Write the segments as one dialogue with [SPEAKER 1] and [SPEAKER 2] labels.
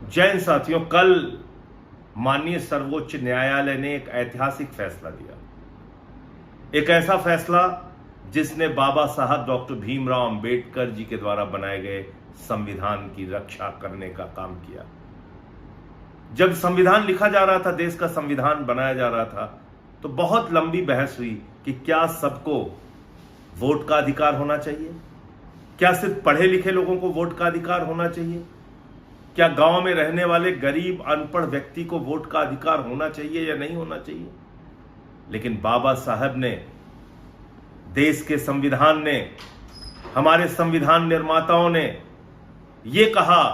[SPEAKER 1] जैन साथियों, कल माननीय सर्वोच्च न्यायालय ने एक ऐतिहासिक फैसला दिया। एक ऐसा फैसला जिसने बाबा साहब डॉक्टर भीमराव अंबेडकर जी के द्वारा बनाए गए संविधान की रक्षा करने का काम किया। जब संविधान लिखा जा रहा था, देश का संविधान बनाया जा रहा था, तो बहुत लंबी बहस हुई कि क्या सबको वोट का अधिकार होना चाहिए, क्या सिर्फ पढ़े लिखे लोगों को वोट का अधिकार होना चाहिए, क्या गांव में रहने वाले गरीब अनपढ़ व्यक्ति को वोट का अधिकार होना चाहिए या नहीं होना चाहिए। लेकिन बाबा साहब ने, देश के संविधान ने, हमारे संविधान निर्माताओं ने यह कहा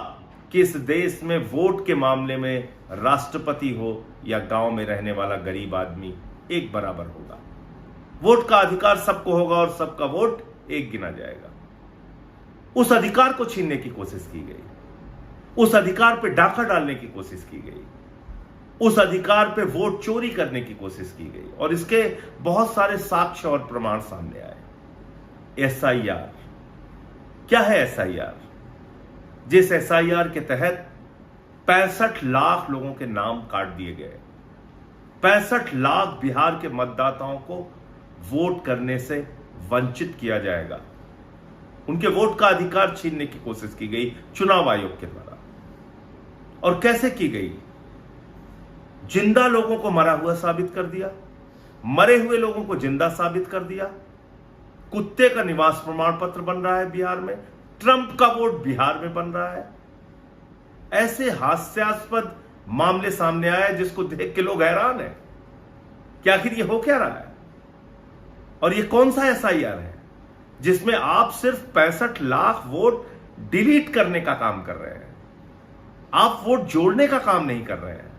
[SPEAKER 1] कि इस देश में वोट के मामले में राष्ट्रपति हो या गांव में रहने वाला गरीब आदमी एक बराबर होगा। वोट का अधिकार सबको होगा और सबका वोट एक गिना जाएगा। उस अधिकार को छीनने की कोशिश की गई, उस अधिकार पे डाका डालने की कोशिश की गई, उस अधिकार पे वोट चोरी करने की कोशिश की गई और इसके बहुत सारे साक्ष्य और प्रमाण सामने आए। एसआईआर क्या है? एसआईआर, जिस एसआईआर के तहत 65 लाख लोगों के नाम काट दिए गए, 65 लाख बिहार के मतदाताओं को वोट करने से वंचित किया जाएगा। उनके वोट का अधिकार छीनने की कोशिश की गई चुनाव आयोग के द्वारा। और कैसे की गई? जिंदा लोगों को मरा हुआ साबित कर दिया, मरे हुए लोगों को जिंदा साबित कर दिया। कुत्ते का निवास प्रमाण पत्र बन रहा है बिहार में, ट्रंप का वोट बिहार में बन रहा है। ऐसे हास्यास्पद मामले सामने आए जिसको देख के लोग हैरान हैं कि आखिर ये हो क्या रहा है। और ये कौन सा एसआईआर है जिसमें आप सिर्फ 65 लाख वोट डिलीट करने का काम कर रहे हैं, आप वोट जोड़ने का काम नहीं कर रहे हैं।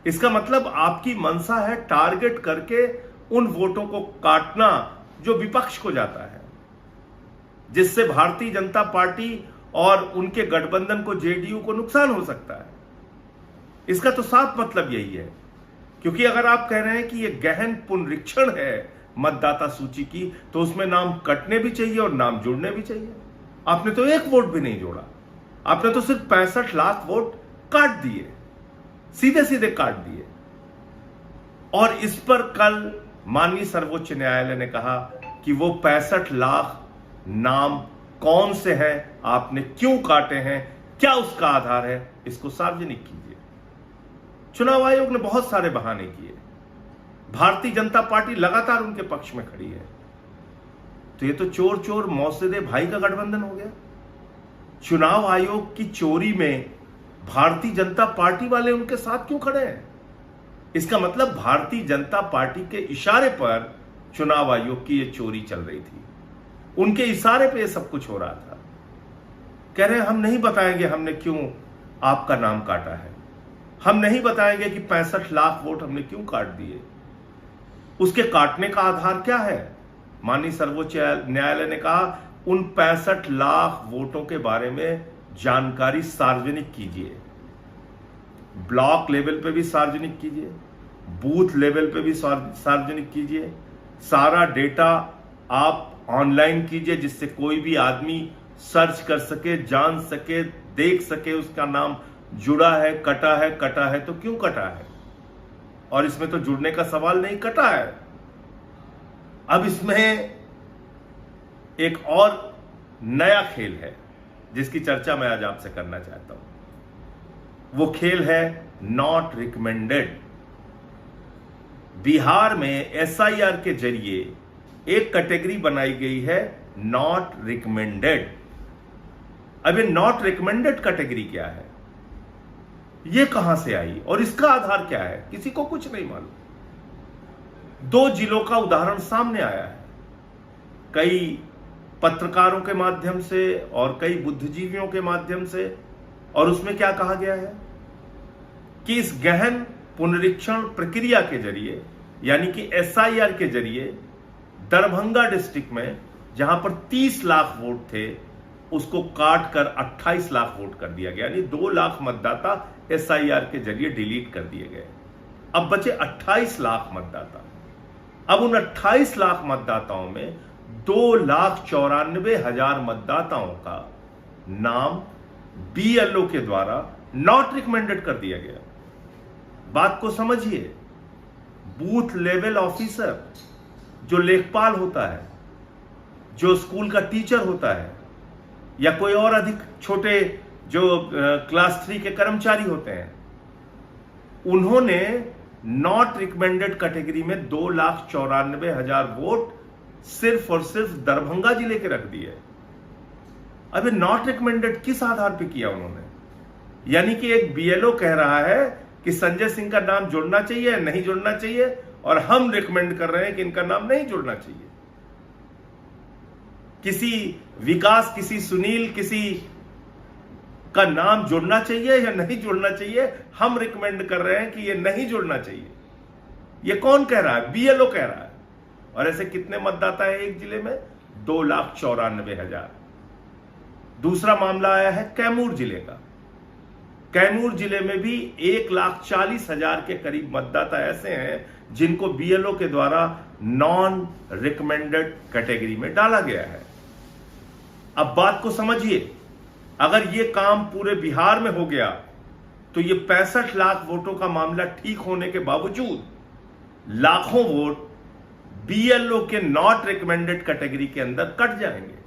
[SPEAKER 1] इसका मतलब आपकी मंशा है टारगेट करके उन वोटों को काटना जो विपक्ष को जाता है, जिससे भारतीय जनता पार्टी और उनके गठबंधन को, जेडीयू को नुकसान हो सकता है। इसका तो साफ मतलब यही है, क्योंकि अगर आप कह रहे हैं कि यह गहन पुनरीक्षण है मतदाता सूची की, तो उसमें नाम कटने भी चाहिए और नाम जुड़ने भी चाहिए। आपने तो एक वोट भी नहीं जोड़ा, आपने तो सिर्फ 65 लाख वोट काट दिए, सीधे सीधे काट दिए। और इस पर कल माननीय सर्वोच्च न्यायालय ने कहा कि वो 65 लाख नाम कौन से हैं, आपने क्यों काटे हैं, क्या उसका आधार है, इसको सार्वजनिक कीजिए। चुनाव आयोग ने बहुत सारे बहाने किए, भारतीय जनता पार्टी लगातार उनके पक्ष में खड़ी है। तो ये तो चोर चोर मौसेदे भाई का गठबंधन हो गया। चुनाव आयोग की चोरी में भारतीय जनता पार्टी वाले उनके साथ क्यों खड़े हैं? इसका मतलब भारतीय जनता पार्टी के इशारे पर चुनाव आयोग की ये चोरी चल रही थी, उनके इशारे पे ये सब कुछ हो रहा था। कह रहे हैं हम नहीं बताएंगे हमने क्यों आपका नाम काटा है, हम नहीं बताएंगे कि 65 लाख वोट हमने क्यों काट दिए। उसके काटने का आधार क्या है? माननीय सर्वोच्च न्यायालय ने कहा उन 65 लाख वोटों के बारे में जानकारी सार्वजनिक कीजिए, ब्लॉक लेवल पे भी सार्वजनिक कीजिए, बूथ लेवल पे भी सार्वजनिक कीजिए, सारा डेटा आप ऑनलाइन कीजिए जिससे कोई भी आदमी सर्च कर सके, जान सके, देख सके उसका नाम जुड़ा है, कटा है तो क्यों कटा है। और इसमें तो जुड़ने का सवाल नहीं, कटा है। अब इसमें एक और नया खेल है जिसकी चर्चा मैं आज आपसे करना चाहता हूं। वो खेल है नॉट रिकमेंडेड। बिहार में एसआईआर के जरिए एक कैटेगरी बनाई गई है, नॉट रिकमेंडेड। अब ये नॉट रिकमेंडेड कैटेगरी क्या है, ये कहां से आई और इसका आधार क्या है, किसी को कुछ नहीं मालूम। 2 जिलों का उदाहरण सामने आया है, कई पत्रकारों के माध्यम से और कई बुद्धिजीवियों के माध्यम से। और उसमें क्या कहा गया है कि इस गहन पुनरीक्षण प्रक्रिया के जरिए, यानी कि एसआईआर के जरिए, दरभंगा डिस्ट्रिक्ट में जहां पर 30 लाख वोट थे उसको काट कर 28 लाख वोट कर दिया गया, यानी 2 लाख मतदाता एसआईआर के जरिए डिलीट कर दिए गए। अब बचे 28 लाख मतदाता। अब उन 28 लाख मतदाताओं में 2,94,000 मतदाताओं का नाम बीएलओ के द्वारा नॉट रिकमेंडेड कर दिया गया। बात को समझिए, बूथ लेवल ऑफिसर जो लेखपाल होता है, जो स्कूल का टीचर होता है, या कोई और अधिक छोटे जो क्लास 3 के कर्मचारी होते हैं, उन्होंने नॉट रिकमेंडेड कैटेगरी में 2,94,000 वोट सिर्फ और सिर्फ दरभंगा जिले के रख दिए। अबे नॉट रिकमेंडेड किस आधार पे किया उन्होंने? यानी कि एक बीएलओ कह रहा है कि संजय सिंह का नाम जुड़ना चाहिए, नहीं जुड़ना चाहिए, और हम रिकमेंड कर रहे हैं कि इनका नाम नहीं जुड़ना चाहिए। किसी विकास, किसी सुनील, किसी का नाम जुड़ना चाहिए या नहीं जुड़ना चाहिए, हम रिकमेंड कर रहे हैं कि ये नहीं जुड़ना चाहिए। ये कौन कह रहा है? बीएलओ कह रहा है। और ऐसे कितने मतदाता है एक जिले में? 2,94,000। दूसरा मामला आया है कैमूर जिले का। कैमूर जिले में भी 1,40,000 के करीब मतदाता ऐसे हैं जिनको बीएलओ के द्वारा नॉन रिकमेंडेड कैटेगरी में डाला गया है। अब बात को समझिए, अगर यह काम पूरे बिहार में हो गया तो ये 65 लाख वोटों का मामला ठीक होने के बावजूद लाखों वोट बीएलओ के नॉट रिकमेंडेड कैटेगरी के अंदर कट जाएंगे।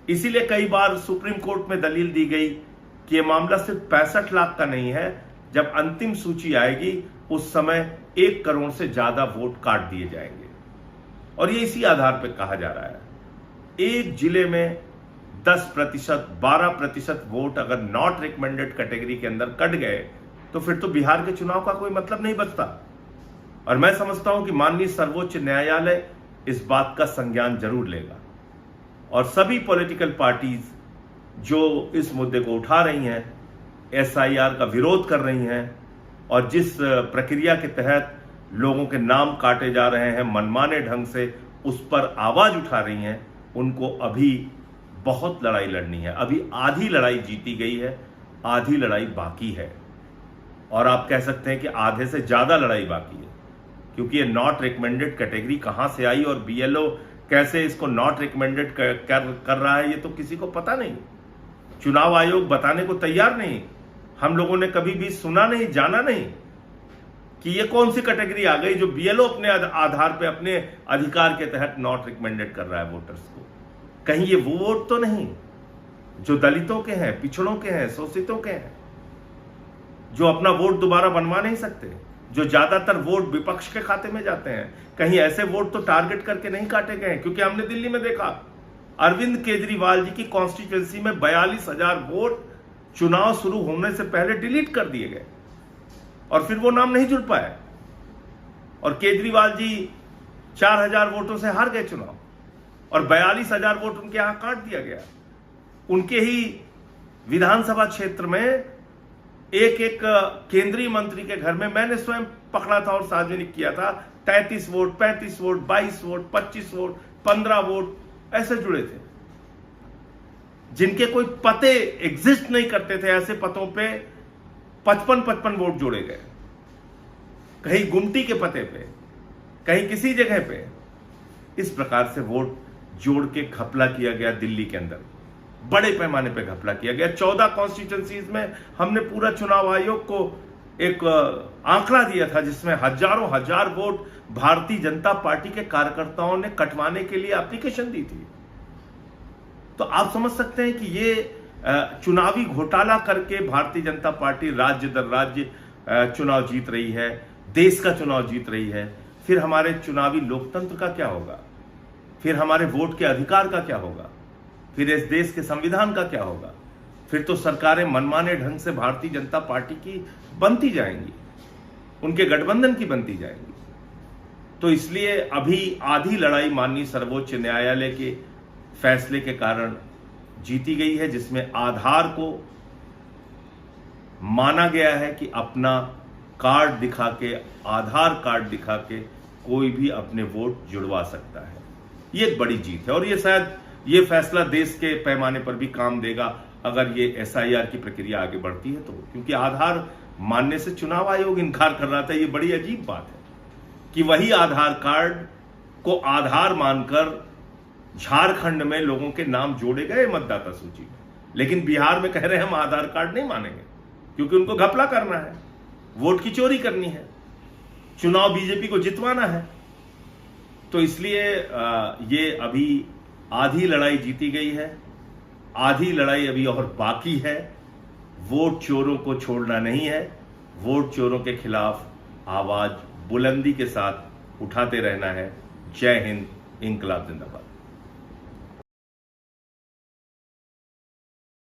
[SPEAKER 1] इसीलिए कई बार सुप्रीम कोर्ट में दलील दी गई कि यह मामला सिर्फ 65 लाख का नहीं है, जब अंतिम सूची आएगी उस समय 1 करोड़ से ज्यादा वोट काट दिए जाएंगे। और ये इसी आधार पर कहा जा रहा है, एक जिले में 10%, 12% वोट अगर नॉट रिकमेंडेड कैटेगरी के अंदर कट गए तो फिर तो बिहार के चुनाव का कोई मतलब नहीं बचता। और मैं समझता हूं कि माननीय सर्वोच्च न्यायालय इस बात का संज्ञान जरूर लेगा और सभी पॉलिटिकल पार्टीज जो इस मुद्दे को उठा रही हैं, एसआईआर का विरोध कर रही हैं और जिस प्रक्रिया के तहत लोगों के नाम काटे जा रहे हैं मनमाने ढंग से, उस पर आवाज उठा रही हैं, उनको अभी बहुत लड़ाई लड़नी है। अभी आधी लड़ाई जीती गई है, आधी लड़ाई बाकी है। और आप कह सकते हैं कि आधे से ज्यादा लड़ाई बाकी है, क्योंकि ये नॉट रिकमेंडेड कैटेगरी कहां से आई और बीएलओ कैसे इसको नॉट रिकमेंडेड कर रहा है, ये तो किसी को पता नहीं। चुनाव आयोग बताने को तैयार नहीं। हम लोगों ने कभी भी सुना नहीं, जाना नहीं कि ये कौन सी कैटेगरी आ गई जो बीएलओ अपने आधार पे, अपने अधिकार के तहत नॉट रिकमेंडेड कर रहा है वोटर्स को। कहीं ये वो वोट तो नहीं जो दलितों के हैं, पिछड़ों के हैं, शोषितों के हैं, जो अपना वोट दोबारा बनवा नहीं सकते, जो ज्यादातर वोट विपक्ष के खाते में जाते हैं। कहीं ऐसे वोट तो टारगेट करके नहीं काटे गए, क्योंकि हमने दिल्ली में देखा अरविंद केजरीवाल जी की कॉन्स्टिट्यूएंसी में 42,000 वोट चुनाव शुरू होने से पहले डिलीट कर दिए गए और फिर वो नाम नहीं जुड़ पाए और केजरीवाल जी 4,000 वोटों से हार गए चुनाव और 42,000 वोट उनके यहां काट दिया गया। उनके ही विधानसभा क्षेत्र में एक केंद्रीय मंत्री के घर में मैंने स्वयं पकड़ा था और सार्वजनिक किया था, 33 vote, 35 vote, 22 vote, 25 vote, 15 vote ऐसे जुड़े थे, जिनके कोई पते एग्जिस्ट नहीं करते थे। ऐसे पतों पे 55 वोट जोड़े गए, कहीं गुमटी के पते पे, कहीं किसी जगह पे। इस प्रकार से वोट जोड़ के घपला किया गया दिल्ली के अंदर, बड़े पैमाने पे घपला किया गया। 14 कॉन्स्टिट्यूएंसीज में हमने पूरा चुनाव आयोग को एक आंकड़ा दिया था जिसमें हजारों हजार वोट भारतीय जनता पार्टी के कार्यकर्ताओं ने कटवाने के लिए एप्लीकेशन दी थी। तो आप समझ सकते हैं कि ये चुनावी घोटाला करके भारतीय जनता पार्टी राज्य दर राज्य चुनाव जीत रही है, देश का चुनाव जीत रही है। फिर हमारे चुनावी लोकतंत्र का क्या होगा? फिर हमारे वोट के अधिकार का क्या होगा? फिर इस देश के संविधान का क्या होगा? फिर तो सरकारें मनमाने ढंग से भारतीय जनता पार्टी की बनती जाएंगी, उनके गठबंधन की बनती जाएंगी। तो इसलिए अभी आधी लड़ाई माननीय सर्वोच्च न्यायालय के फैसले के कारण जीती गई है, जिसमें आधार को माना गया है कि अपना कार्ड दिखा के, आधार कार्ड दिखा के कोई भी अपने वोट जुड़वा सकता है। ये एक बड़ी जीत है और ये शायद ये फैसला देश के पैमाने पर भी काम देगा अगर ये एसआईआर की प्रक्रिया आगे बढ़ती है तो, क्योंकि आधार मानने से चुनाव आयोग इनकार कर रहा था। ये बड़ी अजीब बात है कि वही आधार कार्ड को आधार मानकर झारखंड में लोगों के नाम जोड़े गए मतदाता सूची में, लेकिन बिहार में कह रहे हैं हम आधार कार्ड नहीं मानेंगे, क्योंकि उनको घपला करना है, वोट की चोरी करनी है, चुनाव बीजेपी को जितवाना है। तो इसलिए ये अभी आधी लड़ाई जीती गई है, आधी लड़ाई अभी और बाकी है। वोट चोरों को छोड़ना नहीं है, वोट चोरों के खिलाफ आवाज बुलंदी के साथ उठाते रहना है। जय हिंद, इंकलाब जिंदाबाद।